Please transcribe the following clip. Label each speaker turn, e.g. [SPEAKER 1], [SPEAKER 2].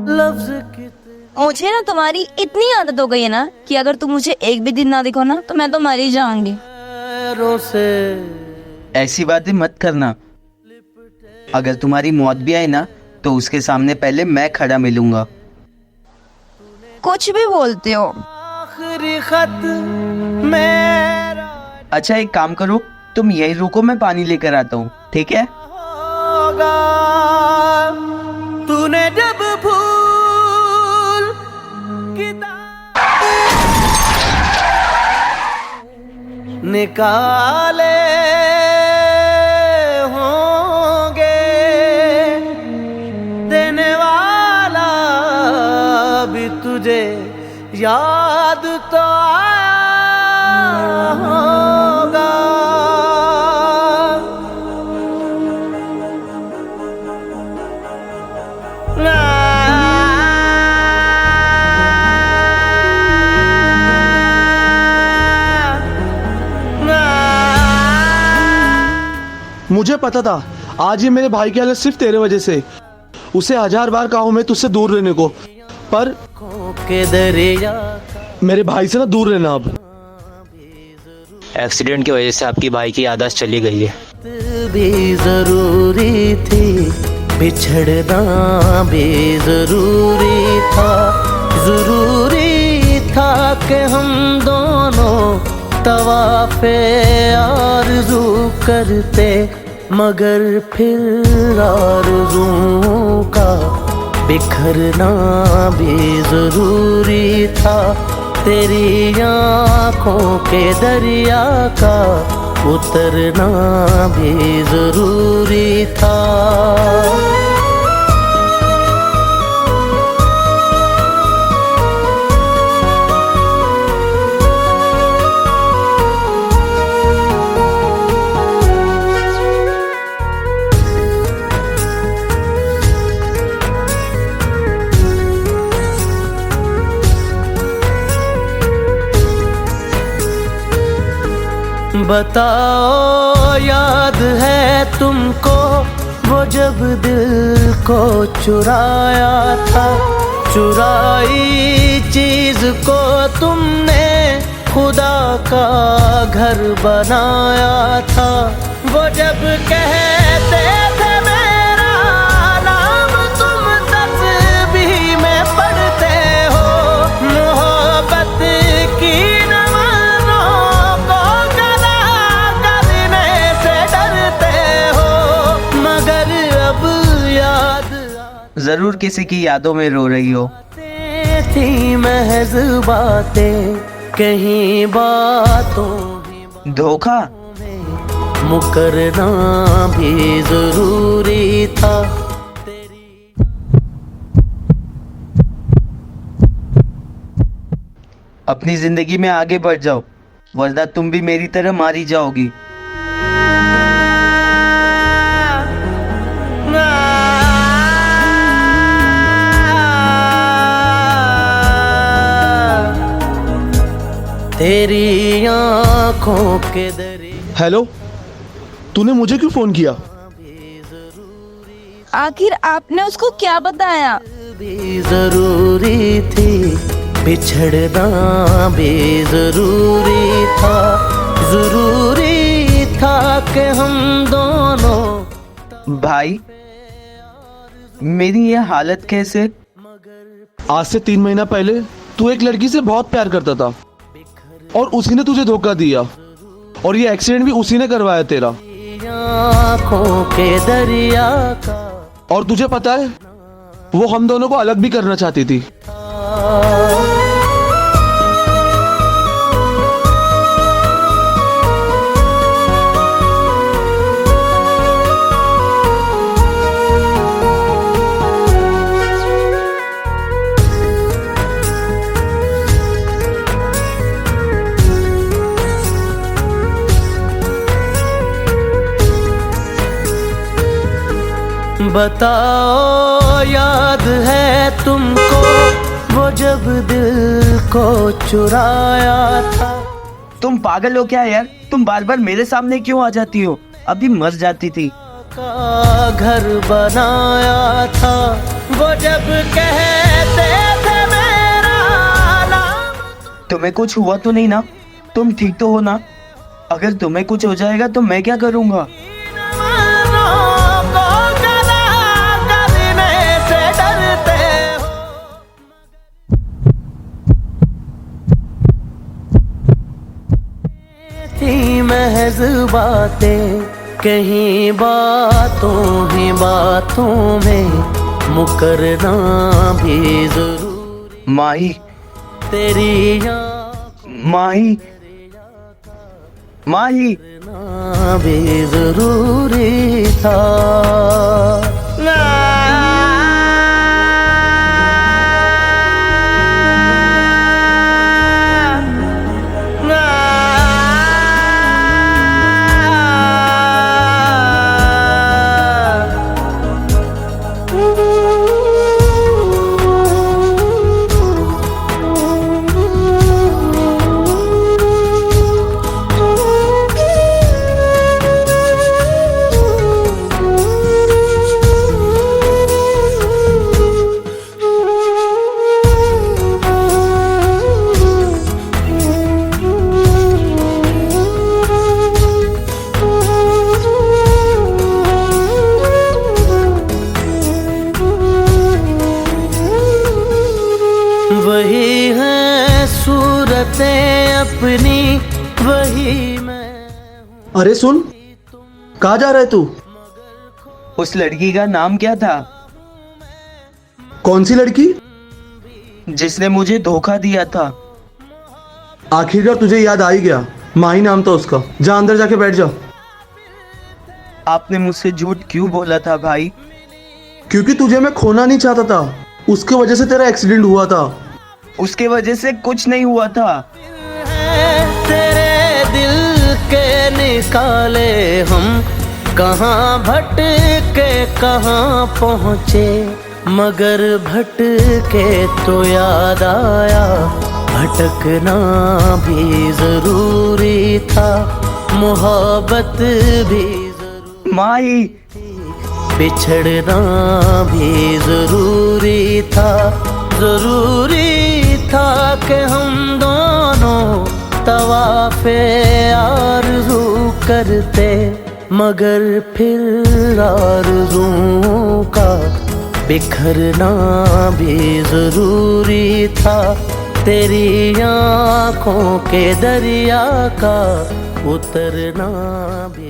[SPEAKER 1] लफ्ज
[SPEAKER 2] मुझे ना तुम्हारी इतनी आदत हो गई है ना कि अगर तुम मुझे एक भी दिन ना देखो ना तो मैं तो मर ही जाऊंगी।
[SPEAKER 1] से
[SPEAKER 3] ऐसी बातें मत करना। अगर तुम्हारी मौत भी आए ना तो उसके सामने पहले मैं खड़ा मिलूंगा।
[SPEAKER 2] कुछ भी बोलते हो।
[SPEAKER 1] आखिरी खत मेरा
[SPEAKER 3] अच्छा एक काम करो, तुम यही रुको, मैं पानी लेकर आता हूँ, ठीक है?
[SPEAKER 1] होगा तूने जब भूल निकाले होंगे देने वाला भी तुझे याद तो आया होगा।
[SPEAKER 4] मुझे पता था आज ये मेरे भाई की हालत सिर्फ तेरे वजह से। उसे 1000 बार कहा हूं मैं तुझसे दूर रहने को, पर
[SPEAKER 1] के दरिया
[SPEAKER 4] मेरे भाई से ना दूर रहना। अब
[SPEAKER 5] एक्सीडेंट की वजह से आपकी भाई की याददाश्त चली गई है।
[SPEAKER 1] भी जरूरी थी, बिछड़ना भी जरूरी था। जरूरी था कि हम दोनों तवाफ़े आरज़ू करते, मगर फिर आरज़ुओं का बिखरना भी जरूरी था। तेरी आँखों के दरिया का उतरना भी जरूरी था। बताओ याद है तुमको वो जब दिल को चुराया था। चुराई चीज को तुमने खुदा का घर बनाया था। वो जब कहते थे मेरा नाम तुम तस्बीह में पढ़ते हो। मोहब्बत की
[SPEAKER 3] जरूर किसी की यादों में रो रही हो।
[SPEAKER 1] थी महज बातें कहीं बातों
[SPEAKER 3] धोखा
[SPEAKER 1] मुकरना भी जरूरी था।
[SPEAKER 3] अपनी जिंदगी में आगे बढ़ जाओ, वरना तुम भी मेरी तरह मारी जाओगी। तेरी आँखों के दरिया।
[SPEAKER 4] हेलो, तूने मुझे क्यों फोन किया?
[SPEAKER 2] आखिर आपने उसको क्या बताया?
[SPEAKER 1] भी जरूरी थी, बिछड़ना भी जरूरी था। जरूरी था कि हम दोनों।
[SPEAKER 3] भाई मेरी ये हालत कैसे?
[SPEAKER 4] आज से 3 महीना पहले तू एक लड़की से बहुत प्यार करता था और उसी ने तुझे धोखा दिया, और ये एक्सीडेंट भी उसी ने करवाया तेरा।
[SPEAKER 1] आँखों के दरिया का।
[SPEAKER 4] और तुझे पता है वो हम दोनों को अलग भी करना चाहती थी।
[SPEAKER 1] बताओ याद है तुमको वो जब दिल को चुराया था।
[SPEAKER 3] तुम पागल हो क्या यार? तुम बार बार मेरे सामने क्यों आ जाती हो? अभी मर जाती थी।
[SPEAKER 1] का घर बनाया था। वो जब कह
[SPEAKER 3] तुम्हें कुछ हुआ तो नहीं ना? तुम ठीक तो हो ना? अगर तुम्हें कुछ हो जाएगा तो मैं क्या करूँगा?
[SPEAKER 1] महज बातें कहीं बातों ही बातों में मुकरना भी जरूरी।
[SPEAKER 3] माही,
[SPEAKER 1] तेरी
[SPEAKER 3] माही, माही।
[SPEAKER 1] ना भी जरूरी था। वही है सूरतें अपनी, वही मैं।
[SPEAKER 4] अरे सुन, कहाँ जा रहा है तू?
[SPEAKER 3] उस लड़की का नाम क्या था?
[SPEAKER 4] कौन सी लड़की?
[SPEAKER 3] जिसने मुझे धोखा दिया था।
[SPEAKER 4] आखिरकार तुझे याद आ ही गया। माही नाम था उसका। जा अंदर जाके बैठ जा।
[SPEAKER 3] आपने मुझसे झूठ क्यों बोला था भाई?
[SPEAKER 4] क्योंकि तुझे मैं खोना नहीं चाहता था। उसके वजह से तेरा एक्सीडेंट हुआ था।
[SPEAKER 3] उसके वजह से कुछ नहीं हुआ था।
[SPEAKER 1] तेरे दिल के निकाले हम, कहाँ भटके कहाँ पहुँचे, मगर भटके तो याद आया भटकना भी जरूरी था, मोहब्बत भी
[SPEAKER 3] माही,
[SPEAKER 1] बिछड़ना भी जरूरी था। जरूरी था कि हम दोनों तवाफ़े आरज़ू करते, मगर फिर आरज़ुओं का बिखरना भी जरूरी था। तेरी आँखों के दरिया का उतरना भी